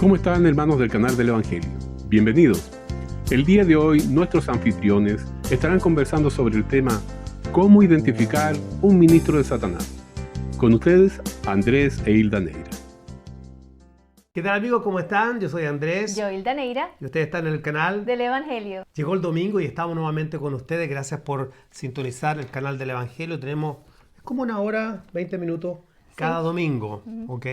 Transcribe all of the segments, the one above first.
¿Cómo están, hermanos del canal del Evangelio? Bienvenidos. El día de hoy nuestros anfitriones estarán conversando sobre el tema ¿cómo identificar un ministro de Satanás? Con ustedes, Andrés e Hilda Neira. ¿Qué tal, amigos? ¿Cómo están? Yo soy Andrés. Yo, Hilda Neira, Y ustedes están en el canal del Evangelio. Llegó el domingo y estamos nuevamente con ustedes. Gracias por sintonizar el canal del Evangelio. Tenemos como una hora, 20 minutos cada domingo, ¿ok?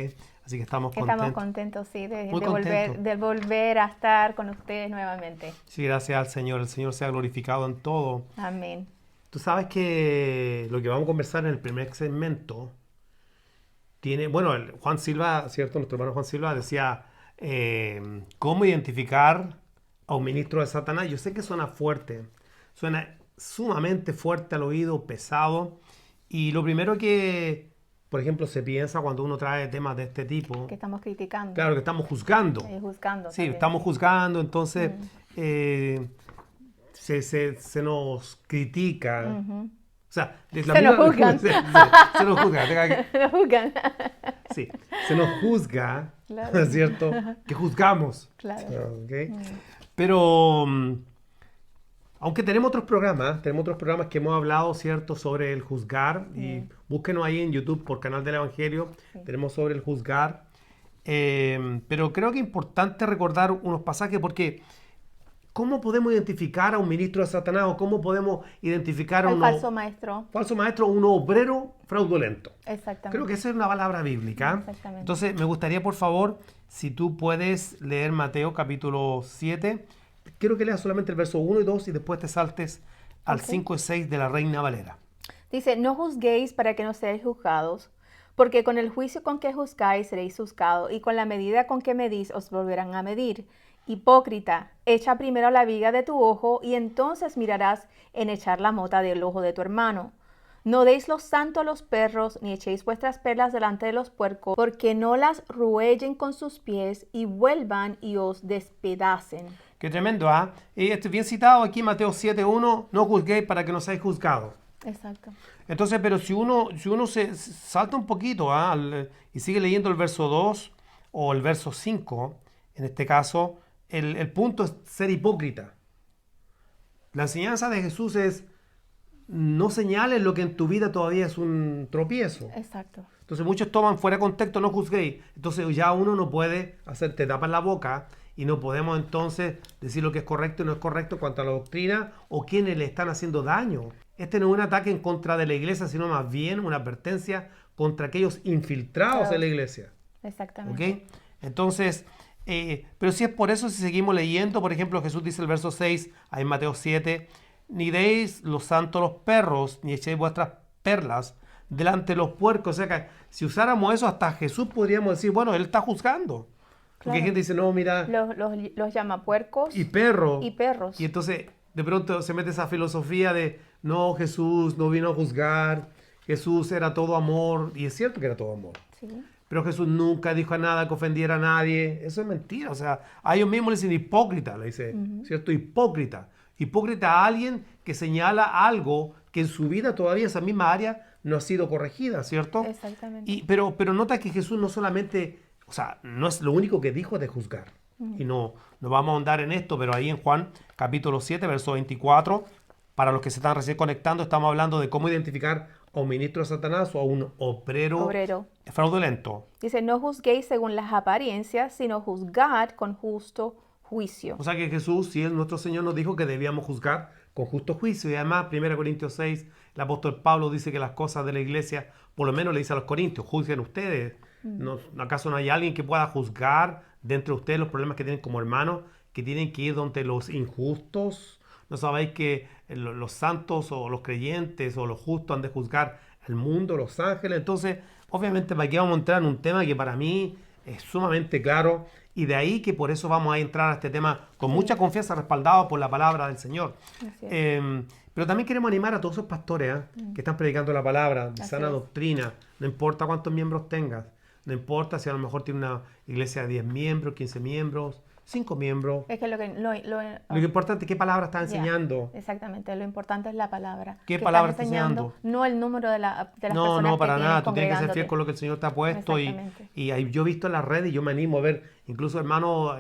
Así que estamos contentos. Estamos contentos, sí, de contentos. volver a estar con ustedes nuevamente. Sí, gracias al Señor. El Señor sea glorificado en todo. Amén. Tú sabes que lo que vamos a conversar en el primer segmento tiene, bueno, Juan Silva, ¿cierto? Nuestro hermano Juan Silva decía cómo identificar a un ministro de Satanás. Yo sé que suena fuerte, suena sumamente fuerte al oído, pesado. Y lo primero que, por ejemplo, se piensa cuando uno trae temas de este tipo, Que estamos criticando. claro, que estamos juzgando. Juzgando. Sí, también. estamos juzgando, entonces se nos critica. O sea, Se nos juzgan. Se nos juzga. Nos juzgan. Sí, se nos juzga, Claro. ¿no es cierto? Que juzgamos. Claro. ¿Ok? Pero, aunque tenemos otros programas que hemos hablado, ¿cierto? Sobre el juzgar. Y búsquenos ahí en YouTube por Canal del Evangelio. Sí. Tenemos sobre el juzgar. Pero creo que es importante recordar unos pasajes porque ¿cómo podemos identificar a un ministro de Satanás o cómo podemos identificar a El un falso maestro. falso maestro o un obrero fraudulento? Exactamente. Creo que esa es una palabra bíblica. Exactamente. Entonces, me gustaría, por favor, si tú puedes leer Mateo capítulo 7. Quiero que leas solamente el verso 1 y 2 y después te saltes al Ok. 5 y 6 de la Reina Valera. Dice, no juzguéis para que no seáis juzgados, porque con el juicio con que juzgáis seréis juzgados, y con la medida con que medís os volverán a medir. Hipócrita, echa primero la viga de tu ojo, y entonces mirarás en echar la mota del ojo de tu hermano. No deis lo santo a los perros, ni echéis vuestras perlas delante de los puercos, porque no las ruellen con sus pies, y vuelvan y os despedacen. Qué tremendo, ¿ah? Y esto es bien citado aquí, Mateo 7:1, no juzguéis para que no seáis juzgados. Exacto. Entonces, pero si uno se salta un poquito, ¿ah? Y sigue leyendo el verso 2 o el verso 5, en este caso, el punto es ser hipócrita. La enseñanza de Jesús es no señales lo que en tu vida todavía es un tropiezo. Exacto. Entonces muchos toman fuera de contexto, no juzguéis. Entonces ya uno no puede hacer, te tapan la boca y no podemos entonces decir lo que es correcto y no es correcto en cuanto a la doctrina o quienes le están haciendo daño. Este no es un ataque en contra de la iglesia, sino más bien una advertencia contra aquellos infiltrados Claro. en la iglesia. Exactamente. ¿Ok? Entonces, pero si es por eso, si seguimos leyendo, por ejemplo, Jesús dice el verso 6, ahí en Mateo 7, ni deis los santos a los perros, ni echéis vuestras perlas delante de los puercos. O sea que si usáramos eso, hasta Jesús podríamos decir, bueno, él está juzgando. Porque hay Claro. gente que dice, no, mira, Los llama puercos y perro. y perros. Y entonces, de pronto se mete esa filosofía de, no, Jesús no vino a juzgar, Jesús era todo amor. Y es cierto que era todo amor. Sí. Pero Jesús nunca dijo nada que ofendiera a nadie. Eso es mentira. O sea, a ellos mismos le dicen hipócrita, le dice, ¿cierto? Hipócrita. Hipócrita a alguien que señala algo que en su vida todavía esa misma área no ha sido corregida, ¿cierto? Exactamente. Pero nota que Jesús no solamente, o sea, no es lo único que dijo de juzgar. Y no vamos a ahondar en esto, pero ahí en Juan capítulo 7, verso 24, para los que se están recién conectando, estamos hablando de cómo identificar a un ministro de Satanás o a un obrero fraudulento. Dice, no juzguéis según las apariencias, sino juzgad con justo juicio. O sea que Jesús, si Él, nuestro Señor, nos dijo que debíamos juzgar con justo juicio. Y además, 1 Corintios 6, el apóstol Pablo dice que las cosas de la iglesia, por lo menos le dice a los corintios, juzguen ustedes. ¿Acaso no hay alguien que pueda juzgar dentro de ustedes los problemas que tienen como hermanos, que tienen que ir donde los injustos? ¿No sabéis que los santos o los creyentes o los justos han de juzgar el mundo, los ángeles? Entonces, obviamente, para aquí vamos a entrar en un tema que para mí es sumamente claro. Y de ahí que por eso vamos a entrar a este tema con mucha confianza, respaldado por la palabra del Señor. Así es. Pero también queremos animar a todos esos pastores que están predicando la palabra de Así sana es. doctrina. No importa cuántos miembros tengas. No importa si a lo mejor tiene una iglesia de 10 miembros, 15 miembros, 5 miembros. Es que Lo importante es qué palabra está enseñando. Exactamente, lo importante es la palabra. ¿Qué que palabra estás está enseñando? No el número de las personas No, que para tienes nada. Tú tienes que ser congregándote. fiel con lo que el Señor te ha puesto. Exactamente. Y ahí yo he visto en las redes y yo me animo a ver, incluso hermanos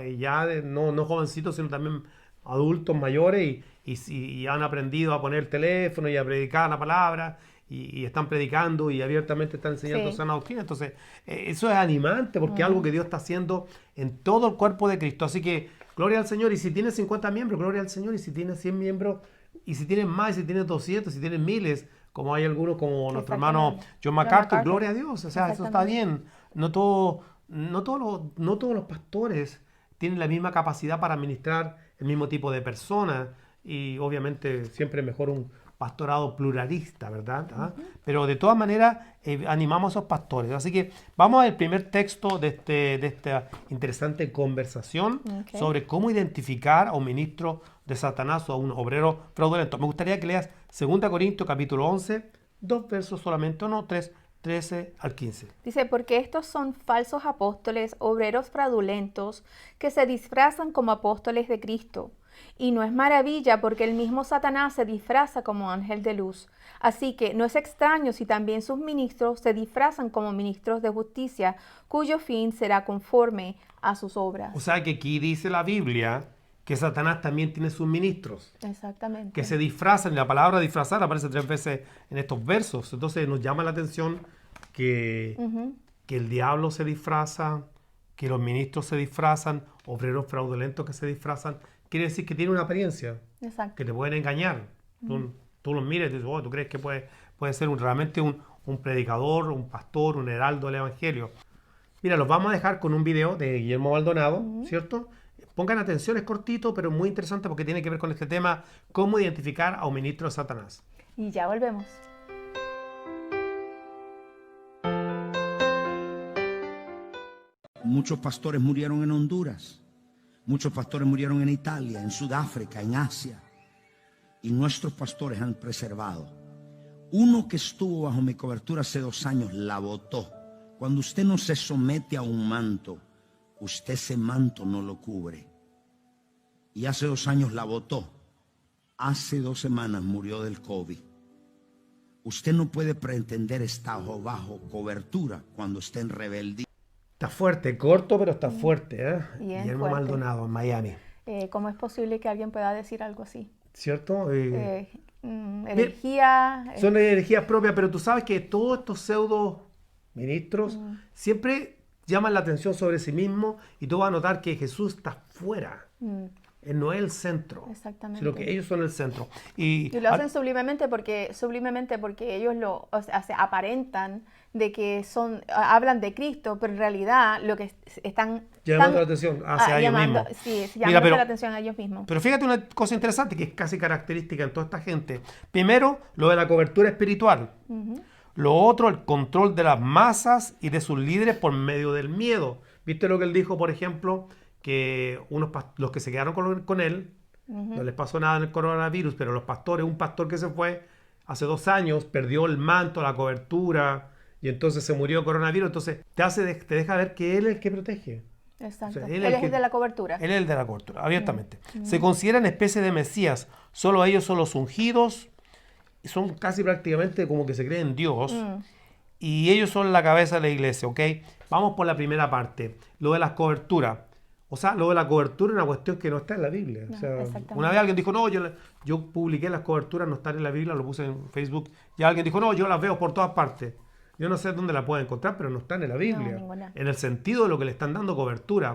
no jovencitos, sino también adultos mayores y han aprendido a poner el teléfono y a predicar la palabra y están predicando y abiertamente están enseñando Sí. sana doctrina. Entonces, eso es animante porque es algo que Dios está haciendo en todo el cuerpo de Cristo. Así que, gloria al Señor. Y si tienes 50 miembros, gloria al Señor. Y si tienes 100 miembros, y si tienes más, y si tienes 200, si tienes miles, como hay algunos como nuestro hermano John MacArthur, gloria a Dios. O sea, eso está bien. No todos los pastores tienen la misma capacidad para administrar el mismo tipo de personas. Y obviamente siempre es mejor un pastorado pluralista, ¿verdad? ¿Ah? Pero de todas maneras animamos a esos pastores. Así que vamos al primer texto de esta interesante conversación sobre cómo identificar a un ministro de Satanás o a un obrero fraudulento. Me gustaría que leas 2 Corintios capítulo 11, 2 versos solamente, no 3, 13 al 15. Dice, porque estos son falsos apóstoles, obreros fraudulentos, que se disfrazan como apóstoles de Cristo. Y no es maravilla porque el mismo Satanás se disfraza como ángel de luz. Así que no es extraño si también sus ministros se disfrazan como ministros de justicia, cuyo fin será conforme a sus obras. O sea que aquí dice la Biblia que Satanás también tiene sus ministros. Exactamente. Que se disfrazan. La palabra disfrazar aparece 3 veces en estos versos. Entonces nos llama la atención que el diablo se disfraza, que los ministros se disfrazan, obreros fraudulentos que se disfrazan. Quiere decir que tiene una apariencia. Exacto. Que te pueden engañar. Tú los miras y dices, oh, ¿tú crees que puede ser realmente un predicador, un pastor, un heraldo del evangelio? Mira, los vamos a dejar con un video de Guillermo Maldonado, ¿cierto? Pongan atención, es cortito, pero muy interesante porque tiene que ver con este tema, cómo identificar a un ministro de Satanás. Y ya volvemos. Muchos pastores murieron en Honduras, muchos pastores murieron en Italia, en Sudáfrica, en Asia, y nuestros pastores han preservado. Uno que estuvo bajo mi cobertura hace 2 años la botó. Cuando usted no se somete a un manto, usted ese manto no lo cubre. Y hace 2 años la botó. Hace 2 semanas murió del COVID. Usted no puede pretender estar bajo cobertura cuando esté en rebeldía. Está fuerte, corto, pero está fuerte, ¿eh? Bien Guillermo fuerte. Maldonado, en Miami. ¿Cómo es posible que alguien pueda decir algo así? ¿Cierto? Herejía. Son energías propias, pero tú sabes que todos estos pseudo ministros siempre llaman la atención sobre sí mismos y tú vas a notar que Jesús está fuera. Él no es el centro, Exactamente. sino que ellos son el centro. Y lo hacen sublimemente porque ellos aparentan de que hablan de Cristo, pero en realidad lo que están llamando la atención hacia ellos mismos. Sí, llamando la atención a ellos mismos. Pero fíjate una cosa interesante que es casi característica en toda esta gente. Primero, lo de la cobertura espiritual. Lo otro, el control de las masas y de sus líderes por medio del miedo. ¿Viste lo que él dijo, por ejemplo? Que los que se quedaron con él, no les pasó nada en el coronavirus, pero los pastores, un pastor que se fue hace 2 años, perdió el manto, la cobertura, y entonces se murió de coronavirus. Entonces te deja ver que él es el que protege. Exacto. O sea, él es el de la cobertura. Él es el de la cobertura, abiertamente. Se consideran especie de Mesías. Solo ellos son los ungidos. Y son casi prácticamente como que se creen Dios. Y ellos son la cabeza de la iglesia, ¿ok? Vamos por la primera parte. Lo de las coberturas. O sea, lo de la cobertura es una cuestión que no está en la Biblia. No, o sea, exactamente. una vez alguien dijo, no, yo publiqué las coberturas, no están en la Biblia, lo puse en Facebook. Y alguien dijo, no, yo las veo por todas partes. Yo no sé dónde la pueden encontrar, pero no están en la Biblia. Ninguna. En el sentido de lo que le están dando cobertura.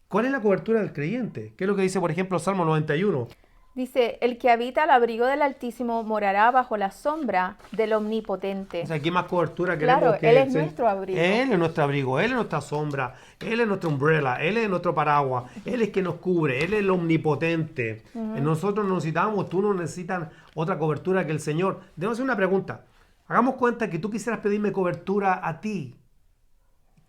¿Cuál es la cobertura del creyente? ¿Qué es lo que dice, por ejemplo, Salmo 91? Dice, el que habita al abrigo del Altísimo morará bajo la sombra del Omnipotente. O sea, ¿qué más cobertura Claro, queremos que Él es nuestro abrigo. Él es nuestro abrigo, Él es nuestra sombra, Él es nuestra umbrella, Él es nuestro paraguas, Él es que nos cubre, Él es el omnipotente. Nosotros no necesitamos, tú no necesitas otra cobertura que el Señor. Debemos hacer una pregunta. Hagamos cuenta que tú quisieras pedirme cobertura a ti.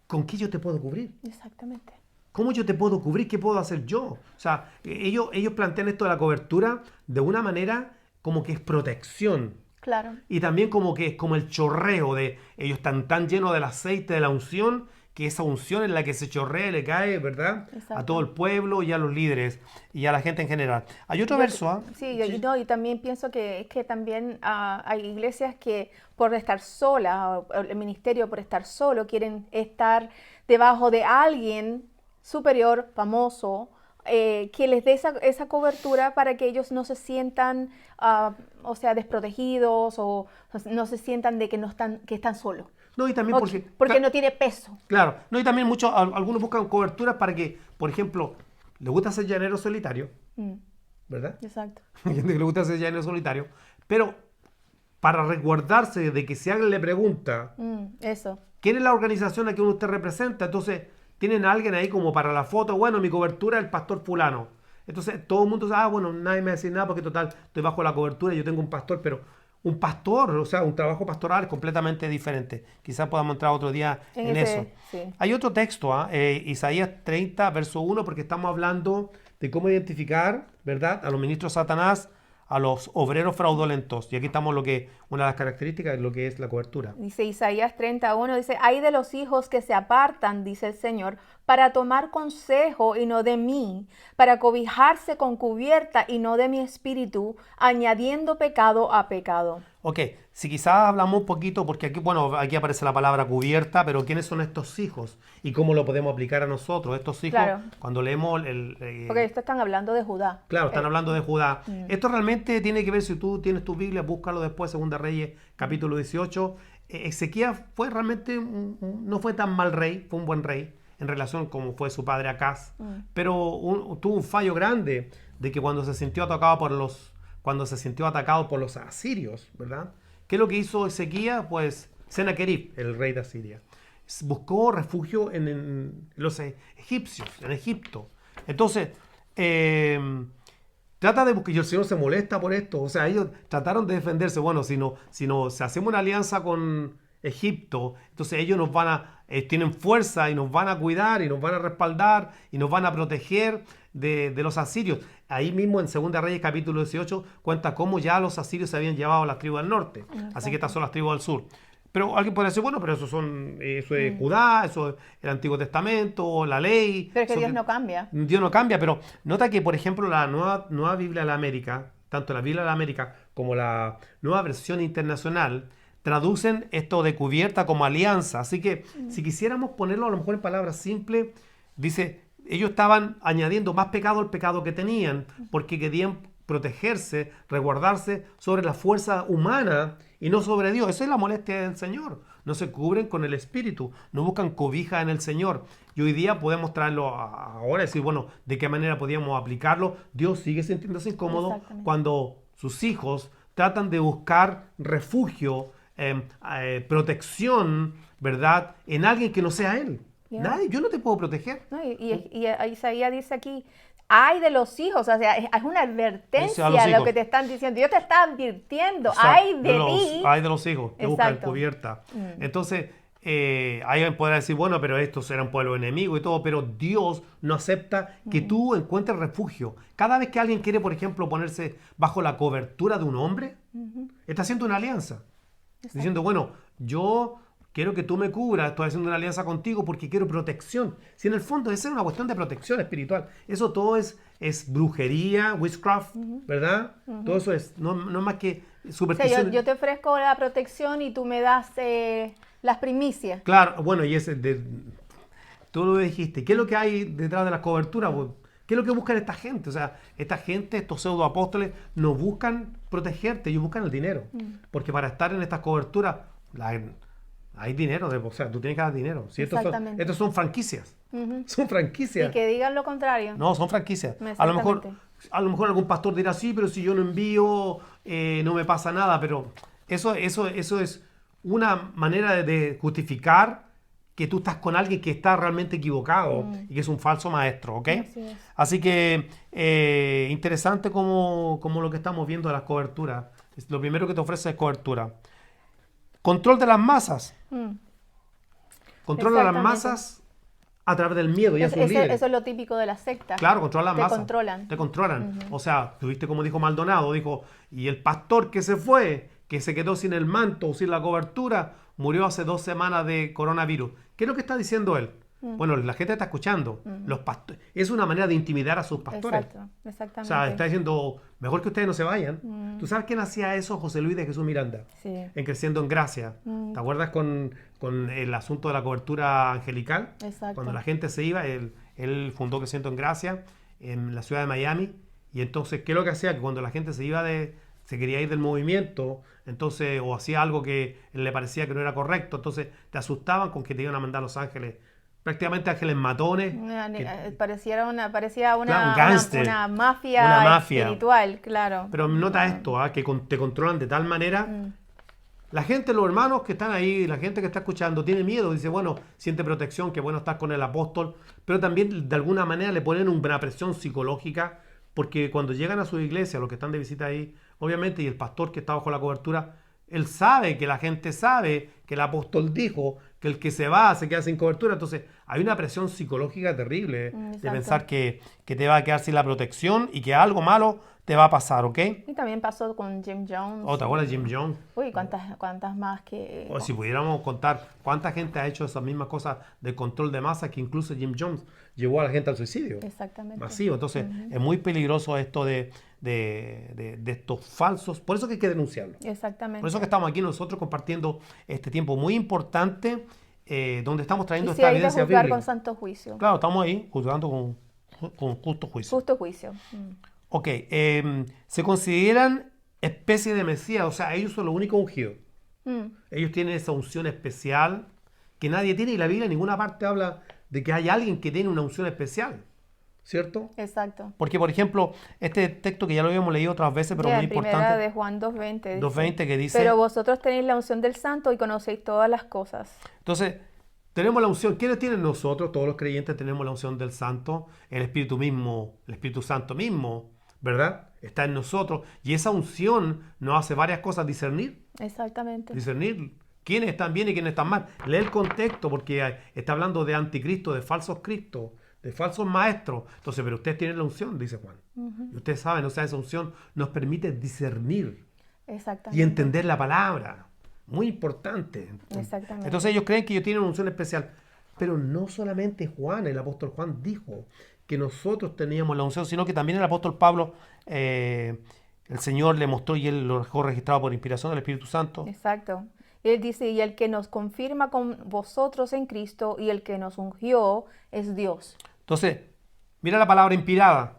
¿Con qué yo te puedo cubrir? Exactamente. ¿Cómo yo te puedo cubrir? ¿Qué puedo hacer yo? O sea, ellos plantean esto de la cobertura de una manera como que es protección. Claro. Y también como que es como el chorreo de ellos están tan llenos del aceite de la unción que esa unción en la que se chorrea le cae, ¿verdad? Exacto. A todo el pueblo y a los líderes y a la gente en general. Hay otro verso, ¿ah? Sí, y también pienso que también hay iglesias que por estar solas, o el ministerio por estar solo, quieren estar debajo de alguien superior, famoso, que les dé esa cobertura para que ellos no se sientan, o sea, desprotegidos o no se sientan de que están solos. No, y también porque no tiene peso. Claro, no, y también algunos buscan coberturas para que, por ejemplo, les gusta ser llanero solitario, ¿verdad? Exacto. Hay gente que le gusta ser llanero solitario, pero para resguardarse de que si alguien le pregunta Eso. quién es la organización a que uno usted representa, entonces tienen a alguien ahí como para la foto, bueno, mi cobertura es el pastor fulano. Entonces todo el mundo dice, bueno, nadie me va a decir nada porque total, estoy bajo la cobertura, yo tengo un pastor, pero un pastor, o sea, un trabajo pastoral es completamente diferente. Quizás podamos entrar otro día en eso. Sí. Hay otro texto, Isaías 30, verso 1, porque estamos hablando de cómo identificar, ¿verdad?, a los ministros de Satanás, a los obreros fraudulentos. Y aquí estamos una de las características de lo que es la cobertura. Dice Isaías 31, dice, hay de los hijos que se apartan, dice el Señor, para tomar consejo y no de mí, para cobijarse con cubierta y no de mi espíritu, añadiendo pecado a pecado. Ok, si quizás hablamos un poquito, porque aquí aparece la palabra cubierta, pero ¿quiénes son estos hijos? ¿Y cómo lo podemos aplicar a nosotros? Estos hijos, claro, cuando leemos porque esto están hablando de Judá. Claro, están hablando de Judá. Esto realmente tiene que ver, si tú tienes tu Biblia, búscalo después, Segunda Reyes, capítulo 18. Ezequías fue realmente, no fue tan mal rey, fue un buen rey, en relación como fue su padre Acaz, pero tuvo un fallo grande de que cuando se sintió atacado por los asirios, ¿verdad? ¿Qué es lo que hizo Ezequías? Pues Sennacherib, el rey de Asiria, buscó refugio en los egipcios, en Egipto. Entonces, trata de buscar, y el Señor se molesta por esto, o sea, ellos trataron de defenderse, bueno, si hacemos una alianza con Egipto, entonces ellos tienen fuerza y nos van a cuidar y nos van a respaldar y nos van a proteger de los asirios. Ahí mismo en Segunda Reyes capítulo 18 cuenta cómo ya los asirios se habían llevado a las tribus del norte. Exacto. Así que estas son las tribus del sur. Pero alguien puede decir, bueno, pero eso es Judá, eso es el Antiguo Testamento, la ley. Pero es que Dios no cambia. Dios no cambia, pero nota que, por ejemplo, la nueva Biblia de la América, tanto la Biblia de la América como la nueva versión internacional, traducen esto de cubierta como alianza. Así que si quisiéramos ponerlo a lo mejor en palabras simples, dice, ellos estaban añadiendo más pecado al pecado que tenían porque querían protegerse, resguardarse sobre la fuerza humana y no sobre Dios. Esa es la molestia del Señor. No se cubren con el Espíritu, no buscan cobija en el Señor. Y hoy día podemos traerlo ahora y decir, bueno, ¿de qué manera podíamos aplicarlo? Dios sigue sintiéndose incómodo cuando sus hijos tratan de buscar refugio, protección, ¿verdad?, en alguien que no sea Él. Nadie, yo no te puedo proteger. No, y Isaías dice aquí, ay de los hijos, o sea, es una advertencia lo que te están diciendo. Dios te está advirtiendo, ay de ti. Ay de los hijos, que buscan cubierta. Entonces, alguien podrá decir, bueno, pero estos eran pueblo enemigo y todo, pero Dios no acepta que tú encuentres refugio. Cada vez que alguien quiere, por ejemplo, ponerse bajo la cobertura de un hombre, está haciendo una alianza. Exacto. Diciendo, bueno, yo quiero que tú me cubras, estoy haciendo una alianza contigo porque quiero protección. Si en el fondo esa es una cuestión de protección espiritual. Eso todo es brujería, witchcraft, ¿verdad? Todo eso no es más que superstición. O sea, yo te ofrezco la protección y tú me das las primicias. Claro, bueno, y tú lo dijiste. ¿Qué es lo que hay detrás de las coberturas? ¿Qué es lo que buscan esta gente? O sea, esta gente, estos pseudoapóstoles, no buscan protegerte, ellos buscan el dinero. Porque para estar en estas coberturas, hay dinero, o sea, tú tienes que dar dinero. ¿Sí? Estos son franquicias. Son franquicias. Y que digan lo contrario. No, son franquicias. A lo mejor algún pastor dirá, sí, pero si yo no envío, no me pasa nada. Pero eso es una manera de justificar que tú estás con alguien que está realmente equivocado y que es un falso maestro, ¿ok? Así que interesante como lo que estamos viendo de las coberturas. Lo primero que te ofrece es cobertura. Control de las masas. Controla las masas a través del miedo y a sus líderes. Eso es lo típico de las sectas. Claro, controla las masas. Te controlan. O sea, tuviste como dijo Maldonado, dijo, y el pastor que se fue, que se quedó sin el manto, sin la cobertura, murió hace 2 semanas de coronavirus. ¿Qué es lo que está diciendo él? Bueno, la gente está escuchando. Los pastores, es una manera de intimidar a sus pastores. Exacto, O exactamente. sea, está diciendo, mejor que ustedes no se vayan. ¿Tú sabes quién hacía eso? José Luis de Jesús Miranda. Sí. En Creciendo en Gracia. ¿Te acuerdas con el asunto de la cobertura angelical? Exacto. Cuando la gente se iba, él fundó Creciendo en Gracia en la ciudad de Miami. Y entonces, ¿qué es lo que hacía? Que cuando la gente se quería ir del movimiento, entonces, o hacía algo que le parecía que no era correcto, entonces te asustaban con que te iban a mandar a Los Ángeles. Prácticamente ángeles matones. Parecía una Claro, un gángster. una mafia Una mafia. espiritual, claro. Pero nota esto, que te controlan de tal manera. La gente, los hermanos que están ahí, la gente que está escuchando, tiene miedo. Dice, bueno, siente protección, que bueno estar con el apóstol. Pero también, de alguna manera, le ponen una presión psicológica. Porque cuando llegan a su iglesia, los que están de visita ahí, obviamente, y el pastor que está bajo la cobertura, él sabe que la gente sabe que el apóstol dijo que el que se va se queda sin cobertura. Entonces, hay una presión psicológica terrible de Exacto. pensar que te va a quedar sin la protección y que algo malo te va a pasar, ¿ok? Y también pasó con Jim Jones. ¿Te acuerdas de Jim Jones? Uy, cuántas más que... O si pudiéramos contar cuánta gente ha hecho esas mismas cosas de control de masa, que incluso Jim Jones llevó a la gente al suicidio Exactamente. masivo. Entonces, es muy peligroso esto de estos falsos. Por eso que hay que denunciarlo. Exactamente. Por eso que estamos aquí nosotros compartiendo este tiempo muy importante, donde estamos trayendo y si esta hay de evidencia juzgar bíblica. con santo juicio. Claro, estamos ahí juzgando con justo juicio. Justo juicio. Ok, se consideran especie de Mesías, o sea, ellos son los únicos ungidos. Ellos tienen esa unción especial que nadie tiene, y la Biblia en ninguna parte habla de que hay alguien que tiene una unción especial, ¿cierto? Exacto. Porque, por ejemplo, este texto que ya lo habíamos leído otras veces, pero Ya, muy en primera importante, de Juan 2:20. 2:20, que dice... Pero vosotros tenéis la unción del santo y conocéis todas las cosas. Entonces, tenemos la unción. ¿Quiénes tienen nosotros? Todos los creyentes tenemos la unción del Santo, el Espíritu mismo, el Espíritu Santo mismo, ¿verdad? Está en nosotros. Y esa unción nos hace varias cosas: discernir. Exactamente. Discernir quiénes están bien y quiénes están mal. Lee el contexto, porque está hablando de anticristo, de falsos cristos, de falsos maestros. Entonces, pero ustedes tienen la unción, dice Juan. Y ustedes saben, o sea, esa unción nos permite discernir Exactamente. y entender la palabra. Muy importante. Exactamente. Entonces ellos creen que ellos tienen una unción especial. Pero no solamente Juan, el apóstol Juan dijo que nosotros teníamos la unción, sino que también el apóstol Pablo, el Señor le mostró y él lo dejó registrado por inspiración del Espíritu Santo. Exacto. Él dice, y el que nos confirma con vosotros en Cristo y el que nos ungió es Dios. Entonces, mira la palabra inspirada.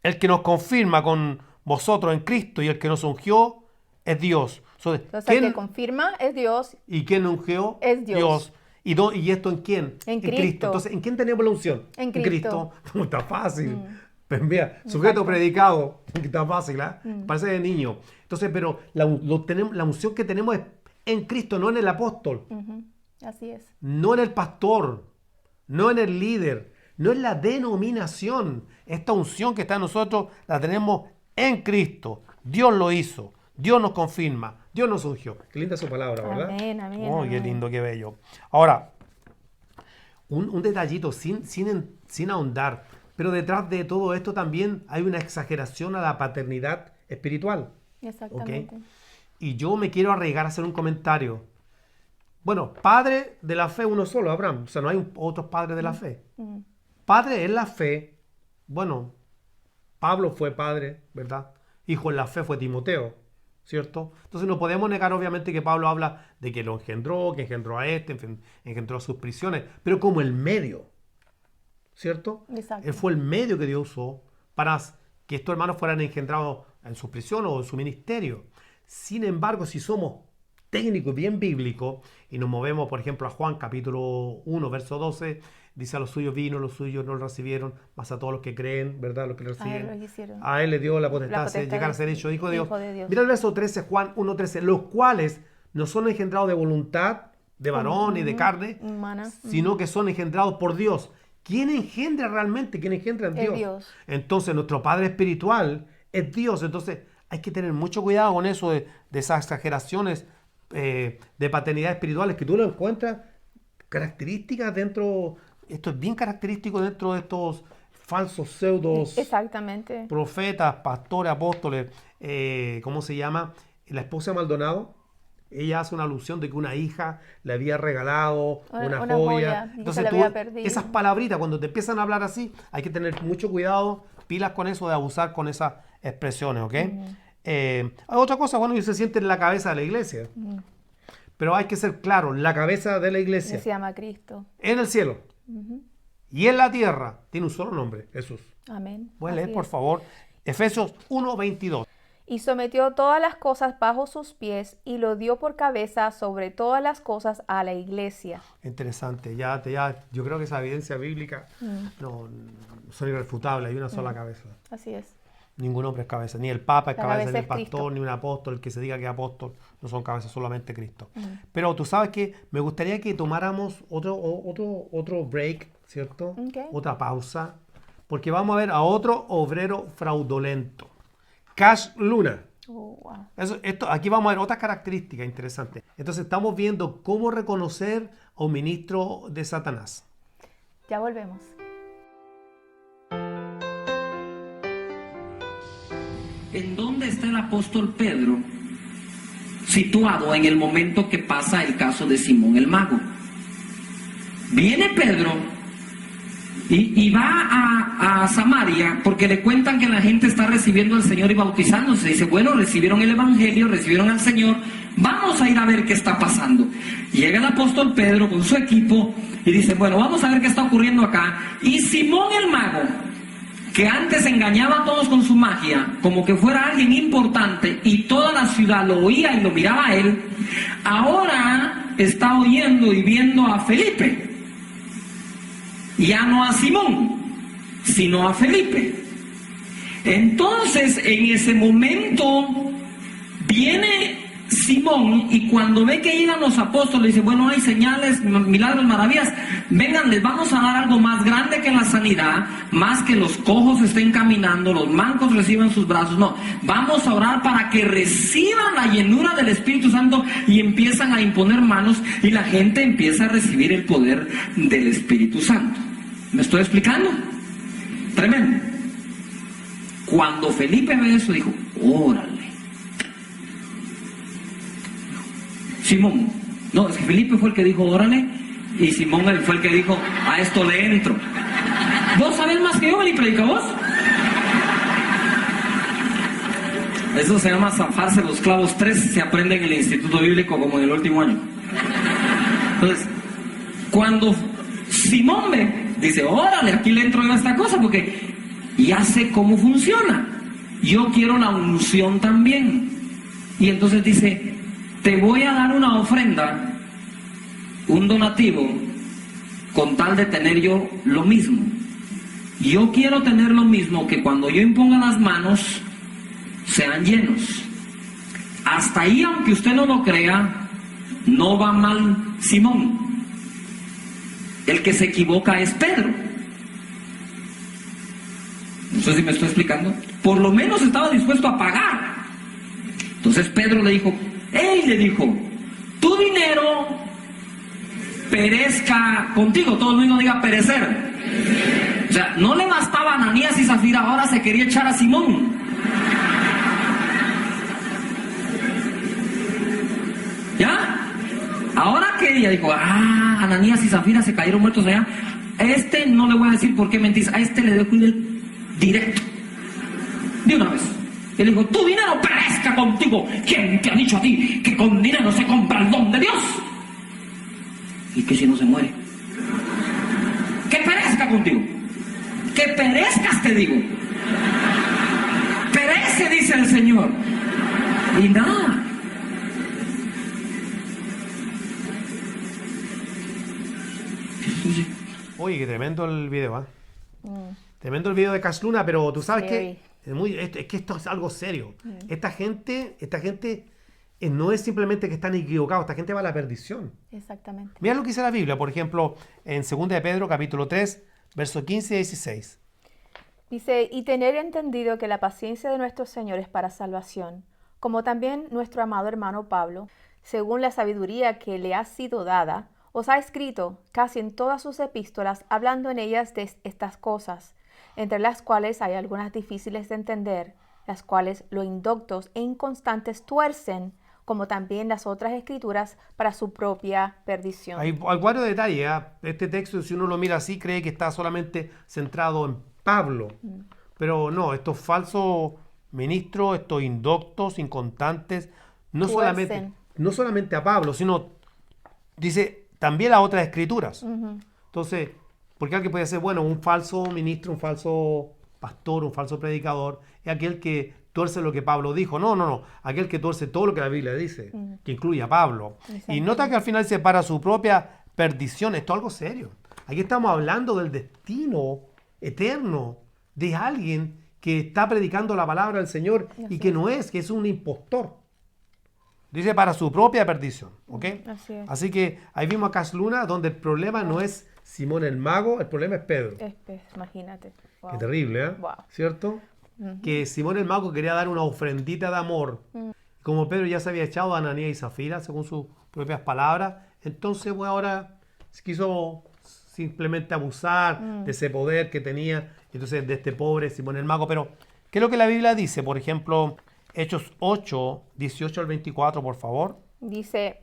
El que nos confirma con vosotros en Cristo y el que nos ungió es Dios. Entonces, el que confirma es Dios. ¿Y quién ungió? Es Dios. ¿Y esto en quién? En Cristo. Entonces, ¿en quién tenemos la unción? En Cristo. Está fácil. Pues mira, sujeto predicado. Está fácil, ¿ah? Parece de niño. Entonces, pero la unción que tenemos es en Cristo, no en el apóstol. Así es. No en el pastor. No en el líder. No en la denominación. Esta unción que está en nosotros la tenemos en Cristo. Dios lo hizo. Dios nos confirma, Dios nos ungió. Qué linda su palabra, ¿verdad? Amén, amén. Oh, qué amén. lindo, qué bello. Ahora, un detallito, sin ahondar, pero detrás de todo esto también hay una exageración a la paternidad espiritual. Exactamente. ¿Ok? Y yo me quiero arriesgar a hacer un comentario. Bueno, padre de la fe uno solo, Abraham. O sea, no hay otros padres de la fe. Padre en la fe, bueno, Pablo fue padre, ¿verdad? Hijo en la fe fue Timoteo, ¿cierto? Entonces no podemos negar obviamente que Pablo habla de que lo engendró, que engendró a este, engendró sus prisiones, pero como el medio, ¿cierto? Exacto. Él fue el medio que Dios usó para que estos hermanos fueran engendrados en su prisión o en su ministerio. Sin embargo, si somos técnicos bien bíblicos y nos movemos, por ejemplo, a Juan capítulo 1, verso 12, dice: a los suyos vino, los suyos no lo recibieron, mas a todos los que creen, ¿verdad? Los que le reciben, a él le dio la potestad de llegar a ser hecho hijo de Dios. Mira el verso 13, Juan 1:13, los cuales no son engendrados de voluntad de varón y de carne, humana, sino que son engendrados por Dios. ¿Quién engendra realmente? ¿Quién engendra? Es Dios. Entonces nuestro Padre espiritual es Dios. Entonces hay que tener mucho cuidado con eso de esas exageraciones de paternidad espirituales que tú lo encuentras características dentro. Esto es bien característico dentro de estos falsos pseudos. Exactamente. Profetas, pastores, apóstoles. ¿Cómo se llama? La esposa de Maldonado ella hace una alusión de que una hija le había regalado una una joya. joya y que Entonces se la tú, había perdido. esas palabritas, cuando te empiezan a hablar así, hay que tener mucho cuidado, pilas con eso, de abusar con esas expresiones, ¿ok? Otra cosa, bueno, se siente en la cabeza de la iglesia. Pero hay que ser claro, la cabeza de la iglesia Se llama Cristo. en el cielo y en la tierra tiene un solo nombre, Jesús. Amén. Pueden Así leer, por es. favor, Efesios 1:22. Y sometió todas las cosas bajo sus pies y lo dio por cabeza sobre todas las cosas a la iglesia. Interesante, yo creo que esa evidencia bíblica no son irrefutables, hay una sola cabeza. Así es. Ningún hombre es cabeza, ni el Papa es La cabeza, cabeza ni el es pastor, Cristo. ni un apóstol, el que se diga que es apóstol, no son cabezas, solamente Cristo. Pero tú sabes que me gustaría que tomáramos otro break, ¿cierto? Ok. Otra pausa, porque vamos a ver a otro obrero fraudulento, Cash Luna. Oh, wow. Aquí vamos a ver otras características interesantes. Entonces estamos viendo cómo reconocer a un ministro de Satanás. Ya volvemos. ¿En dónde está el apóstol Pedro situado en el momento que pasa el caso de Simón el mago? Viene Pedro y va a Samaria porque le cuentan que la gente está recibiendo al Señor y bautizándose. Dice, bueno, recibieron el Evangelio, recibieron al Señor, vamos a ir a ver qué está pasando. Llega el apóstol Pedro con su equipo y dice, bueno, vamos a ver qué está ocurriendo acá. Y Simón el mago, que antes engañaba a todos con su magia, como que fuera alguien importante, y toda la ciudad lo oía y lo miraba a él, ahora está oyendo y viendo a Felipe. Ya no a Simón, sino a Felipe. Entonces, en ese momento, viene Simón, y cuando ve que llegan los apóstoles, dice, bueno, hay señales, milagros, maravillas, vengan, les vamos a dar algo más grande que la sanidad, más que los cojos estén caminando, los mancos reciban sus brazos, no, vamos a orar para que reciban la llenura del Espíritu Santo, y empiezan a imponer manos, y la gente empieza a recibir el poder del Espíritu Santo. ¿Me estoy explicando? Tremendo. Cuando Felipe ve eso, dijo, órale. Simón, no, es que Felipe fue el que dijo órale, y Simón fue el que dijo, a esto le entro. ¿Vos sabés más que yo, ven y predica vos? Eso se llama zafarse los clavos 3, se aprende en el Instituto Bíblico como en el último año. Entonces, cuando Simón ve, dice, órale, aquí le entro yo a esta cosa, porque ya sé cómo funciona. Yo quiero la unción también. Y entonces dice, te voy a dar una ofrenda, un donativo, con tal de tener yo lo mismo. Yo quiero tener lo mismo, que cuando yo imponga las manos, sean llenos. Hasta ahí, aunque usted no lo crea, no va mal Simón. El que se equivoca es Pedro. No sé si me estoy explicando. Por lo menos estaba dispuesto a pagar. Entonces Pedro le dijo, le dijo, tu dinero perezca contigo. Todo el mundo diga perecer. O sea, no le bastaba a Ananías y Zafira, ahora se quería echar a Simón. ¿Ya? Ahora que ella dijo, Ananías y Zafira se cayeron muertos allá, a este no le voy a decir por qué mentís, a este le dejo ir directo, de una vez. Él dijo, tu dinero perezca contigo. ¿Quién te ha dicho a ti que con dinero se compra el don de Dios? ¿Y que si no se muere? Que perezca contigo. Que perezcas, te digo. Perece, dice el Señor. Y nada. Oye, qué tremendo el video, ¿eh? Tremendo el video de Cash Luna, pero tú sabes Scary. que es que esto es algo serio. Esta gente no es simplemente que están equivocados, esta gente va a la perdición. Exactamente. Mira lo que dice la Biblia, por ejemplo, en 2 de Pedro, capítulo 3, versos 15 y 16. Dice, y tener entendido que la paciencia de nuestro Señor es para salvación, como también nuestro amado hermano Pablo, según la sabiduría que le ha sido dada, os ha escrito casi en todas sus epístolas, hablando en ellas de estas cosas, entre las cuales hay algunas difíciles de entender, las cuales los indoctos e inconstantes tuercen, como también las otras escrituras para su propia perdición. Hay varios detalles. Este texto, si uno lo mira así, cree que está solamente centrado en Pablo. Pero no, estos falsos ministros, estos indoctos, inconstantes, no solamente a Pablo, sino, dice, también a otras escrituras. Entonces, porque alguien puede ser, bueno, un falso ministro, un falso pastor, un falso predicador, es aquel que tuerce lo que Pablo dijo. No. Aquel que tuerce todo lo que la Biblia dice, que incluye a Pablo. Y nota que al final dice, para su propia perdición. Esto es algo serio. Aquí estamos hablando del destino eterno de alguien que está predicando la palabra del Señor y que no es, que es un impostor. Dice para su propia perdición. ¿Ok? Así que ahí vimos a Cash Luna, donde el problema no es Simón el mago, el problema es Pedro. Imagínate. Wow. Qué terrible, ¿eh? Wow. ¿Cierto? Que Simón el mago quería dar una ofrendita de amor. Como Pedro ya se había echado a Ananías y Zafira, según sus propias palabras, entonces pues ahora quiso simplemente abusar de ese poder que tenía, entonces de este pobre Simón el mago. Pero, ¿qué es lo que la Biblia dice? Por ejemplo, Hechos 8, 18 al 24, por favor. Dice,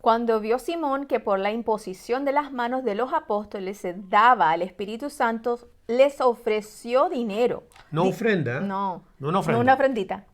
cuando vio Simón que por la imposición de las manos de los apóstoles se daba al Espíritu Santo, les ofreció dinero. No ofrenda. No una ofrenda. No una ofrendita.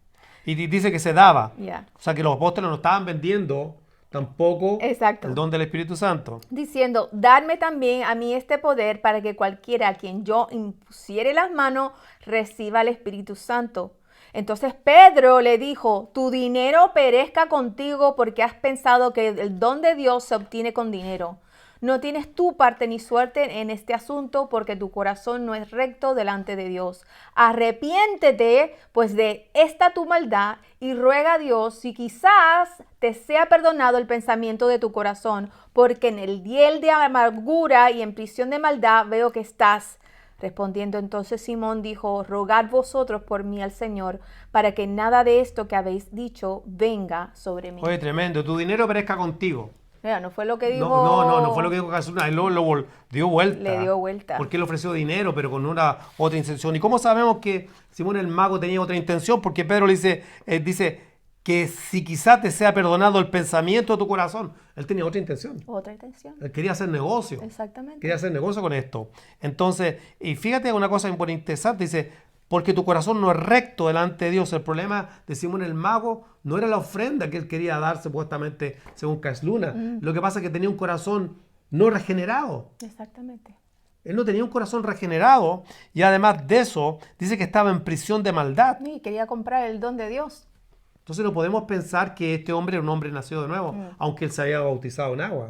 Y dice que se daba. Yeah. O sea que los apóstoles no estaban vendiendo tampoco Exacto. el don del Espíritu Santo. Diciendo, dadme también a mí este poder para que cualquiera a quien yo impusiere las manos reciba el Espíritu Santo. Entonces Pedro le dijo, tu dinero perezca contigo porque has pensado que el don de Dios se obtiene con dinero. No tienes tu parte ni suerte en este asunto porque tu corazón no es recto delante de Dios. Arrepiéntete pues de esta tu maldad y ruega a Dios si quizás te sea perdonado el pensamiento de tu corazón, porque en el hiel de amargura y en prisión de maldad veo que estás. Respondiendo entonces Simón dijo, rogad vosotros por mí al Señor, para que nada de esto que habéis dicho venga sobre mí. Oye, tremendo, tu dinero perezca contigo. Mira, no fue lo que dijo... No fue lo que dijo Jesús, él lo dio vuelta. Le dio vuelta. Porque él ofreció dinero, pero con una otra intención. ¿Y cómo sabemos que Simón el mago tenía otra intención? Porque Pedro le dice que si quizás te sea perdonado el pensamiento de tu corazón. Él tenía otra intención. Otra intención. Él quería hacer negocio. Exactamente. Quería hacer negocio con esto. Entonces, y fíjate una cosa muy interesante, dice, porque tu corazón no es recto delante de Dios. El problema de Simón el mago no era la ofrenda que él quería dar supuestamente según Cash Luna. Lo que pasa es que tenía un corazón no regenerado. Exactamente. Él no tenía un corazón regenerado y además de eso dice que estaba en prisión de maldad. Y quería comprar el don de Dios. Entonces no podemos pensar que este hombre era un hombre nacido de nuevo, aunque él se había bautizado en agua.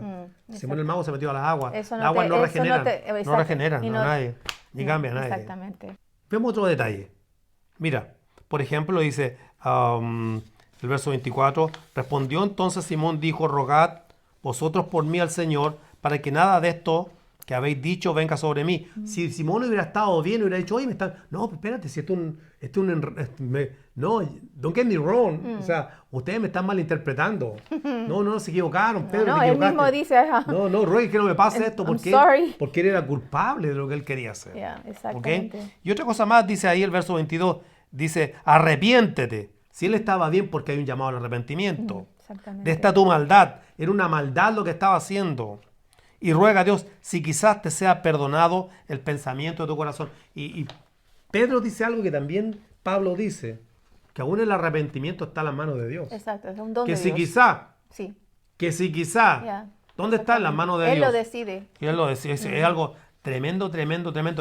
Simón el mago se metió a las aguas. Las aguas no regeneran, no regeneran a nadie, ni cambian a nadie. Exactamente. Vemos otro detalle. Mira, por ejemplo, dice el verso 24, respondió entonces Simón, dijo, rogad vosotros por mí al Señor, para que nada de esto que habéis dicho venga sobre mí. Si Simón hubiera estado bien, hubiera dicho, oye, no, espérate, si no, don't get me wrong. O sea, ustedes me están malinterpretando. No, se equivocaron, Pedro, no, te él equivocaste. mismo dice, No, ruegue que no me pase esto, porque él era culpable de lo que él quería hacer. Exactamente. ¿Okay? Y otra cosa más, dice ahí el verso 22, dice, arrepiéntete. Si él estaba bien, porque hay un llamado al arrepentimiento. Exactamente. De esta tu maldad. Era una maldad lo que estaba haciendo. Y ruega a Dios si quizás te sea perdonado el pensamiento de tu corazón. Y Pedro dice algo que también Pablo dice, que aún el arrepentimiento está en las manos de Dios. Exacto, es un don que de si Dios. Quizá, ¿dónde está en las manos de Él Dios? Él lo decide. Él lo decide. Es algo tremendo.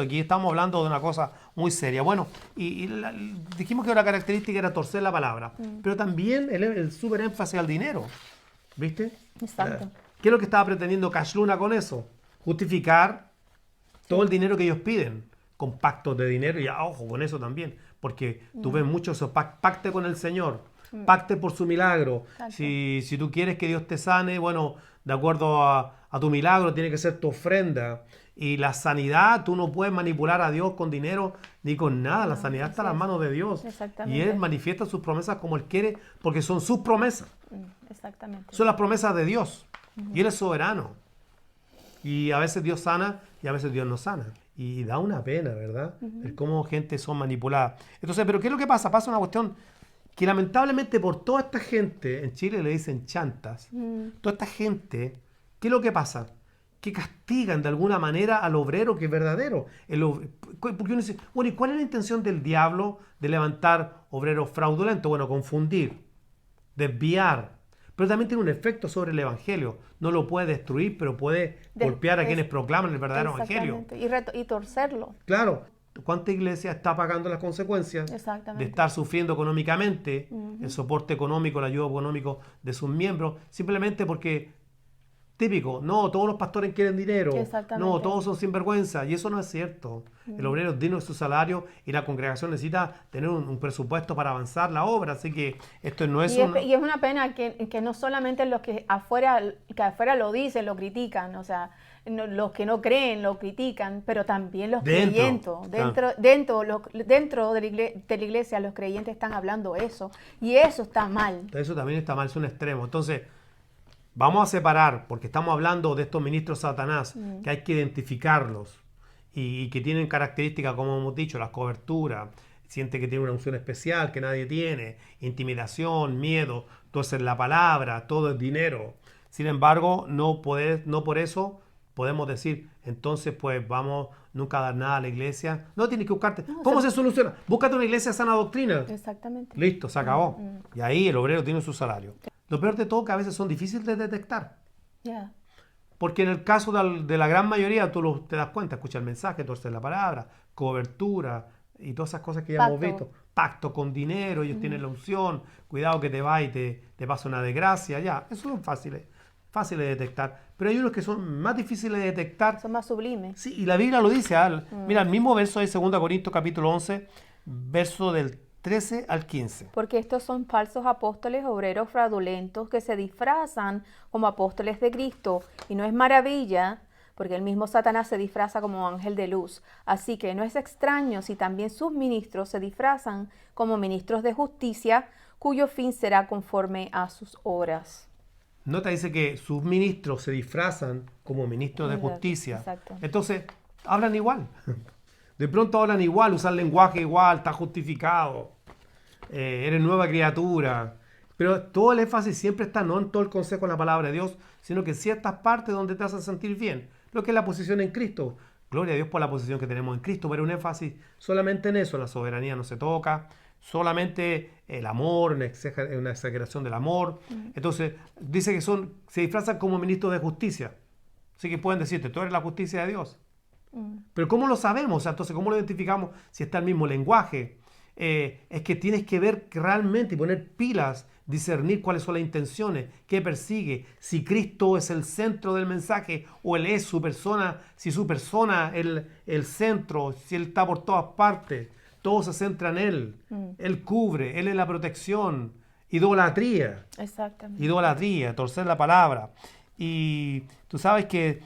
Aquí estamos hablando de una cosa muy seria. Bueno, dijimos que una característica era torcer la palabra, pero también el súper énfasis al dinero. ¿Viste? Exacto. ¿Qué es lo que estaba pretendiendo Cash Luna con eso? Justificar todo el dinero que ellos piden con pactos de dinero. Y ojo con eso también, porque tú ves mucho eso, pacte con el Señor, pacte por su milagro. Si tú quieres que Dios te sane, bueno, de acuerdo a tu milagro tiene que ser tu ofrenda. Y la sanidad, tú no puedes manipular a Dios con dinero ni con nada. La sanidad está en las manos de Dios. Y Él manifiesta sus promesas como Él quiere, porque son sus promesas. Exactamente. Son las promesas de Dios. Y Él es soberano. Y a veces Dios sana y a veces Dios no sana. Y da una pena, ¿verdad? El cómo gente son manipuladas. Entonces, ¿pero qué es lo que pasa? Pasa una cuestión que lamentablemente por toda esta gente, en Chile le dicen chantas, toda esta gente, ¿qué es lo que pasa? Que castigan de alguna manera al obrero que es verdadero. Porque uno dice, bueno, ¿y cuál es la intención del diablo de levantar obreros fraudulentos? Bueno, confundir, desviar, pero también tiene un efecto sobre el evangelio. No lo puede destruir, pero puede golpear a quienes proclaman el verdadero evangelio. Y torcerlo. Claro, ¿cuánta iglesia está pagando las consecuencias de estar sufriendo económicamente el soporte económico, el ayuda económico de sus miembros, simplemente porque, típico, no, todos los pastores quieren dinero, no, todos son sinvergüenza, y eso no es cierto. El obrero es digno de su salario y la congregación necesita tener un presupuesto para avanzar la obra, así que esto no es y es una pena que no solamente los que afuera lo dicen, lo critican, o sea, los que no creen lo critican, pero también los creyentes. Dentro de la iglesia los creyentes están hablando eso, y eso está mal. Eso también está mal, es un extremo. Entonces, vamos a separar, porque estamos hablando de estos ministros Satanás, que hay que identificarlos y que tienen características, como hemos dicho, las coberturas, siente que tiene una unción especial que nadie tiene, intimidación, miedo, todo es la palabra, todo es dinero. Sin embargo, no por eso podemos decir, entonces pues vamos nunca a dar nada a la iglesia. No, tienes que buscarte. ¿Cómo se soluciona? Búscate una iglesia sana doctrina. Exactamente. Listo, se acabó. Y ahí el obrero tiene su salario. Lo peor de todo que a veces son difíciles de detectar. Porque en el caso de la gran mayoría tú te das cuenta, escucha el mensaje, torcer la palabra, cobertura y todas esas cosas que ya hemos visto. Pacto con dinero, ellos tienen la unción, cuidado que te va y te pasa una desgracia, ya. Esos son fáciles de detectar. Pero hay unos que son más difíciles de detectar. Son más sublimes. Sí, y la Biblia lo dice. Mira, el mismo verso de 2 Corintios capítulo 11, verso del 13 al 15. Porque estos son falsos apóstoles, obreros fraudulentos, que se disfrazan como apóstoles de Cristo. Y no es maravilla, porque el mismo Satanás se disfraza como ángel de luz. Así que no es extraño si también sus ministros se disfrazan como ministros de justicia, cuyo fin será conforme a sus obras. Nota, dice que sus ministros se disfrazan como ministros de justicia. Exacto. Entonces, hablan igual. De pronto hablan igual, usan lenguaje igual, está justificado. Eres nueva criatura. Pero todo el énfasis siempre está no en todo el consejo de la palabra de Dios, sino que en ciertas partes donde te hacen sentir bien. Lo que es la posición en Cristo. Gloria a Dios por la posición que tenemos en Cristo, pero un énfasis solamente en eso. La soberanía no se toca. Solamente el amor, una exageración del amor. Entonces, dice que se disfrazan como ministros de justicia. Así que pueden decirte, tú eres la justicia de Dios. Pero ¿cómo lo sabemos? O sea, entonces, ¿cómo lo identificamos si está el mismo lenguaje? Es que tienes que ver realmente y poner pilas, discernir cuáles son las intenciones, qué persigue, si Cristo es el centro del mensaje o Él es su persona, si su persona es el centro, si Él está por todas partes. Todo se centra en Él. Él cubre, Él es la protección. Idolatría. Exactamente. Idolatría, torcer la palabra. Y tú sabes que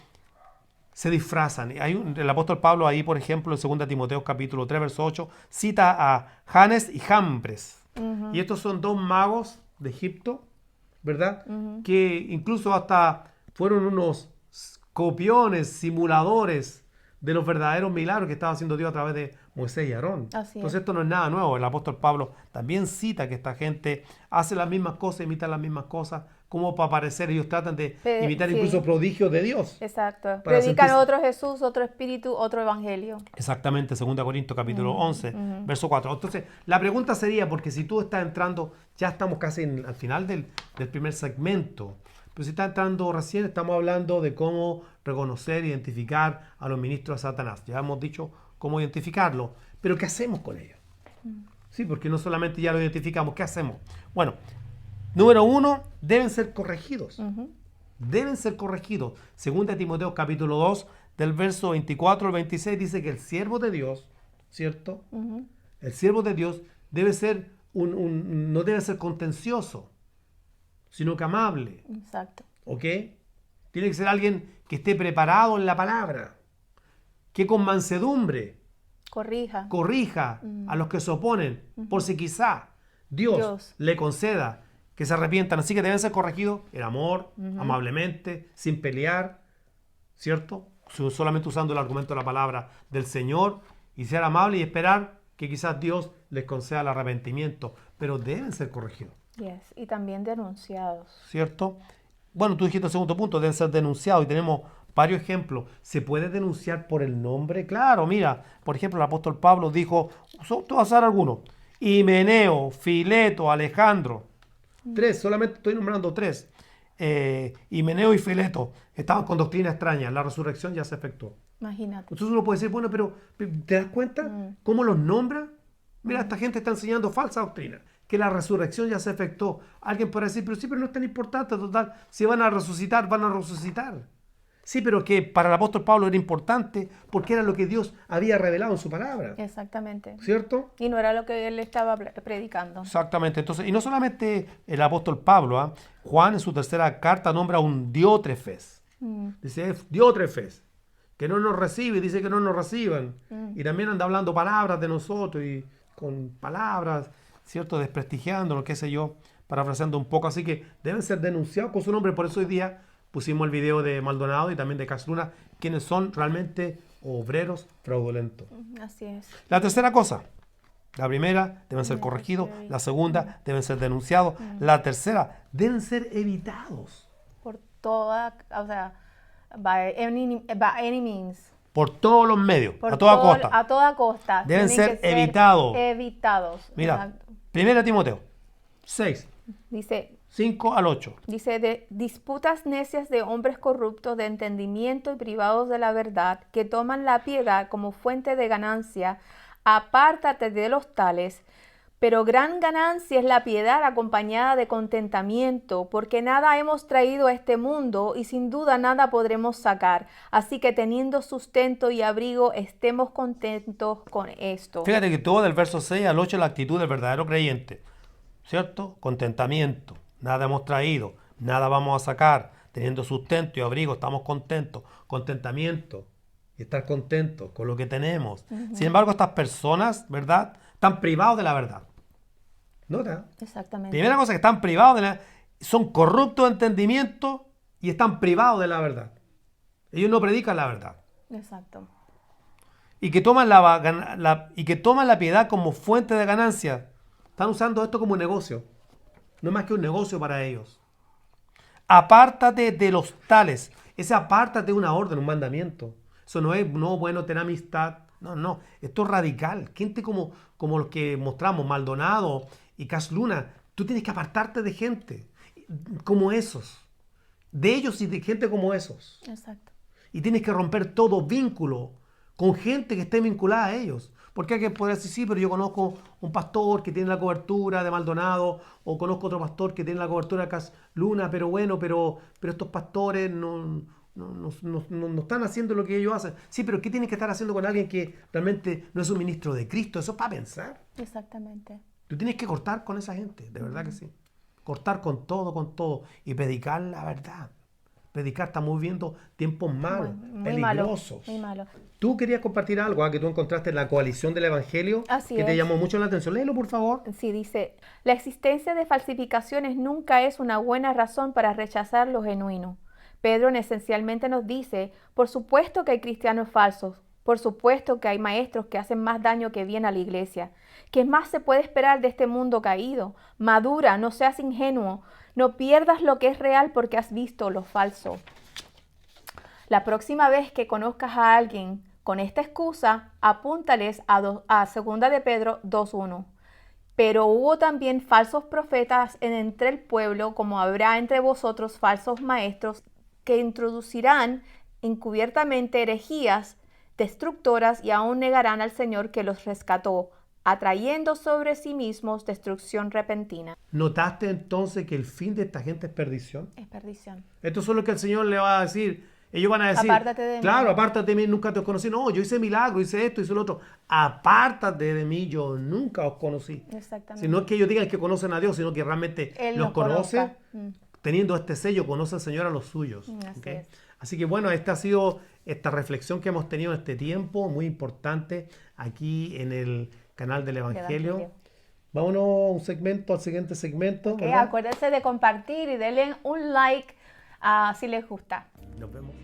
se disfrazan. El apóstol Pablo ahí, por ejemplo, en 2 Timoteo capítulo 3, verso 8, cita a Janes y Jambres. Y estos son dos magos de Egipto, ¿verdad? Que incluso hasta fueron unos copiones, simuladores de los verdaderos milagros que estaba haciendo Dios a través de Moisés y Aarón. Entonces esto no es nada nuevo. El apóstol Pablo también cita que esta gente hace las mismas cosas, imita las mismas cosas, como para parecer. Ellos tratan de imitar incluso prodigios de Dios. Exacto. Predican otro Jesús, otro espíritu, otro evangelio. Exactamente, 2 Corintios capítulo 11, verso 4. Entonces, la pregunta sería, porque si tú estás entrando, ya estamos casi al final del primer segmento, pero si estás entrando recién, estamos hablando de cómo reconocer, identificar a los ministros de Satanás. Ya hemos dicho cómo identificarlo, pero ¿qué hacemos con ellos? Sí, porque no solamente ya lo identificamos, ¿qué hacemos? Bueno, número 1, deben ser corregidos. Deben ser corregidos. 2 Timoteo capítulo 2, del verso 24 al 26, dice que el siervo de Dios, ¿cierto? El siervo de Dios debe ser no debe ser contencioso, sino que amable. Exacto. ¿Ok? Tiene que ser alguien que esté preparado en la palabra, que con mansedumbre corrija a los que se oponen, por si quizá Dios le conceda que se arrepientan. Así que deben ser corregidos en amor, amablemente, sin pelear, ¿cierto? Solamente usando el argumento de la palabra del Señor, y ser amable y esperar que quizás Dios les conceda el arrepentimiento, pero deben ser corregidos, Yes. Y también denunciados. ¿cierto? Bueno, tú dijiste el segundo punto, deben ser denunciados y tenemos varios ejemplos. ¿Se puede denunciar por el nombre? Claro, mira, por ejemplo, el apóstol Pablo dijo, te vas a dar algunos, Himeneo, Fileto, Alejandro. Tres, solamente estoy nombrando tres. Himeneo y Fileto estaban con doctrina extraña, la resurrección ya se efectuó. Imagínate. Entonces uno puede decir, bueno, pero ¿te das cuenta cómo los nombra? Mira, esta gente está enseñando falsa doctrina, que la resurrección ya se efectuó. Alguien podrá decir, pero sí, pero no es tan importante, total, si van a resucitar, van a resucitar. Sí, pero que para el apóstol Pablo era importante porque era lo que Dios había revelado en su palabra, Exactamente. ¿cierto? Y no era lo que él estaba predicando. Exactamente. Entonces, y no solamente el apóstol Pablo, ¿ah? Juan en su tercera carta nombra a un Diótrefes. Dice, Diótrefes, que no nos recibe, dice que no nos reciban. Y también anda hablando palabras de nosotros y con palabras, ¿cierto? Desprestigiándonos, qué sé yo, parafraseando un poco. Así que deben ser denunciados con su nombre. Por eso hoy día pusimos el video de Maldonado y también de Casluna, quienes son realmente obreros fraudulentos. Así es. La tercera cosa. La primera, deben ser corregidos. La segunda, deben ser denunciados. La tercera, deben ser evitados. Por toda, o sea, by any means. Por todos los medios, Por a toda todo- costa. A toda costa. Deben Tienen ser que evitados. Evitados. Mira, Exacto. 1 Timoteo 6, Dice, 5 al 8. de disputas necias de hombres corruptos de entendimiento y privados de la verdad, que toman la piedad como fuente de ganancia, apártate de los tales. Pero gran ganancia es la piedad acompañada de contentamiento, porque nada hemos traído a este mundo y sin duda nada podremos sacar. Así que teniendo sustento y abrigo, estemos contentos con esto. Fíjate que todo del verso 6 al 8 es la actitud del verdadero creyente. ¿Cierto? Contentamiento. Nada hemos traído, nada vamos a sacar. Teniendo sustento y abrigo, estamos contentos. Contentamiento y estar contentos con lo que tenemos. Sin embargo, estas personas, ¿verdad?, están privados de la verdad. ¿Nota? Exactamente. Primera cosa, que están privados de la... Son corruptos de entendimiento y están privados de la verdad. Ellos no predican la verdad. Exacto. Y que toman la piedad como fuente de ganancia. Están usando esto como un negocio. No es más que un negocio para ellos. Apártate de los tales. Ese apártate es una orden, un mandamiento. Eso no es, no, bueno, tener amistad. No. Esto es radical. Gente como los que mostramos, Maldonado y Casluna. Tú tienes que apartarte de gente como esos. De ellos y de gente como esos. Exacto. Y tienes que romper todo vínculo con gente que esté vinculada a ellos. Porque hay que poder decir, sí, pero yo conozco un pastor que tiene la cobertura de Maldonado, o conozco otro pastor que tiene la cobertura de Casluna, pero bueno, pero estos pastores no están haciendo lo que ellos hacen. Sí, pero ¿qué tienes que estar haciendo con alguien que realmente no es un ministro de Cristo? Eso es para pensar. Exactamente. Tú tienes que cortar con esa gente, de verdad que sí. Cortar con todo y predicar la verdad. Predicar, estamos viendo tiempos malos, Muy peligrosos. Muy malo. Tú querías compartir algo que tú encontraste en la coalición del Evangelio, Así que te es. llamó mucho la atención. Léelo, por favor. Sí, dice, la existencia de falsificaciones nunca es una buena razón para rechazar lo genuino. Pedro esencialmente nos dice, por supuesto que hay cristianos falsos, por supuesto que hay maestros que hacen más daño que bien a la iglesia. ¿Qué más se puede esperar de este mundo caído? Madura, no seas ingenuo, no pierdas lo que es real porque has visto lo falso. La próxima vez que conozcas a alguien con esta excusa, apúntales a 2 de Pedro 2:1. Pero hubo también falsos profetas entre el pueblo, como habrá entre vosotros falsos maestros que introducirán encubiertamente herejías destructoras y aún negarán al Señor que los rescató, atrayendo sobre sí mismos destrucción repentina. ¿Notaste entonces que el fin de esta gente es perdición? Es perdición. Esto es lo que el Señor le va a decir. Ellos van a decir, Apártate de mí. claro, apártate de mí, nunca te conocí. No, yo hice milagro, hice esto, hice lo otro. Apártate de mí, yo nunca os conocí. Exactamente. Si no es que ellos digan que conocen a Dios, sino que realmente Él los nos conoce. conozca. Teniendo este sello, conoce al Señor a los suyos. Así ¿ok? es. Así que bueno, esta ha sido esta reflexión que hemos tenido en este tiempo, muy importante, aquí en el canal del Evangelio. Vámonos a un segmento, al siguiente segmento. Ok, ¿verdad? acuérdense de compartir y denle un like si les gusta. Nos vemos.